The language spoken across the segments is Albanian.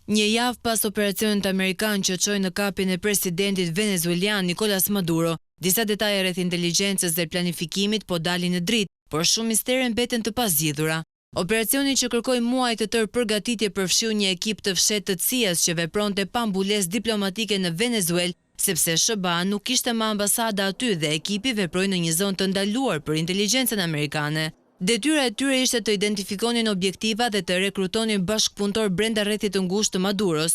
Një javë pas operacionit amerikan që çoi në kapin e presidentit venezuelian Nicolas Maduro, disa detaje rreth inteligjencës dhe planifikimit po dalin në dritë, por shumë mistere mbeten të pazgjidhura. Operacioni që kërkoi muaj të tërë përgatitje përfshiu një ekip të fshehtë të CIA-s që vepronte pa mbulesë diplomatike në Venezuelë, sepse SBA nuk kishte më ambasada aty dhe ekipi veproi në një zonë të ndaluar për inteligjencën amerikane. Detyra e tyre ishte të identifikonin objektiva dhe të rekrutonin bashkëpunëtor brenda rrethit të ngushtë të Maduros.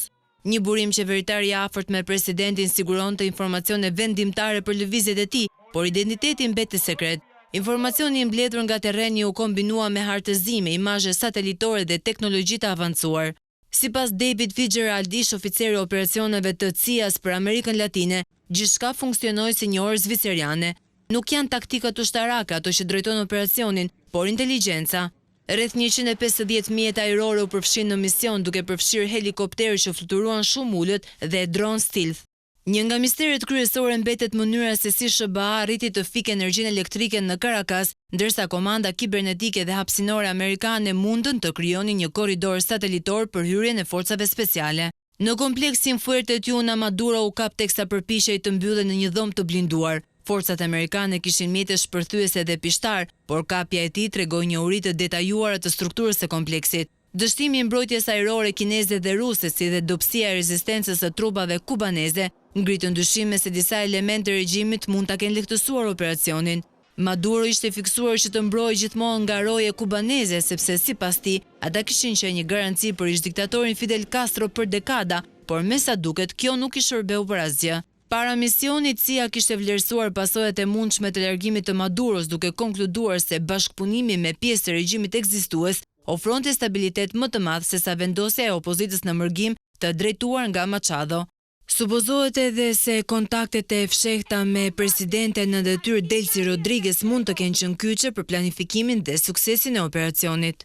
Një burim qeveritar i afërt me presidentin siguronte informacione vendimtare për lëvizjet e tij, por identiteti mbeti sekret. Informacioni i mbledhur nga terreni u kombinua me hartëzime, imazhe satelitore dhe teknologji të avancuar. Sipas David Fitzgerald, ish oficeri i operacioneve të CIA-s për Amerikën Latine, gjithçka funksionoi si një orë zviceriane. Nuk janë taktikat ushtarake ato që drejtojnë operacionin, por inteligjenca. Rreth 150 mjet ajrore u përfshin në mision duke përfshirë helikopterë që fluturuan shumë ulët dhe dron stealth. Një nga misteret kryesore mbetet mënyra se si SBA arriti të fikë energjinë elektrike në Caracas, ndërsa komanda kibernetike dhe hapësinore amerikane mundën të krijonin një korridor satelitor për hyrjen e forcave speciale. Në kompleksin Fuerteventura Maduro u kap teksa përpiqej të mbyllen në një dhomë të blinduar. Forcat amerikane kishin mjete shpërthyese dhe pishtar, por kapja e tij tregoi një uri të detajuara të strukturës së kompleksit. Dështimi i mbrojtjes ajrore kineze dhe ruse, si dhe dobësia e rezistencës së trupave kubaneze, ngritën dyshime se disa elementë të regjimit mund ta kenë lehtësuar operacionin. Maduro ishte fiksuar që të mbrojë gjithmonë nga roje kubaneze, sepse sipas tij, ata kishin qenë një garanci për ish-diktatorin Fidel Castro për dekada, por me sa duket kjo nuk i shërbeu për asgjë. Para misionit, CIA kishte vlerësuar pasojat e mundshme të largimit të Maduros, duke konkluduar se bashkëpunimi me pjesë të regjimit ekzistues ofronte stabilitet më të madh se sa vendosja e opozitës në mërgim të drejtuar nga Machado. Supozohet edhe se kontaktet e fshehta me presidenten në detyrë Delcy Rodriguez mund të kenë qenë kyçe për planifikimin dhe suksesin e operacionit.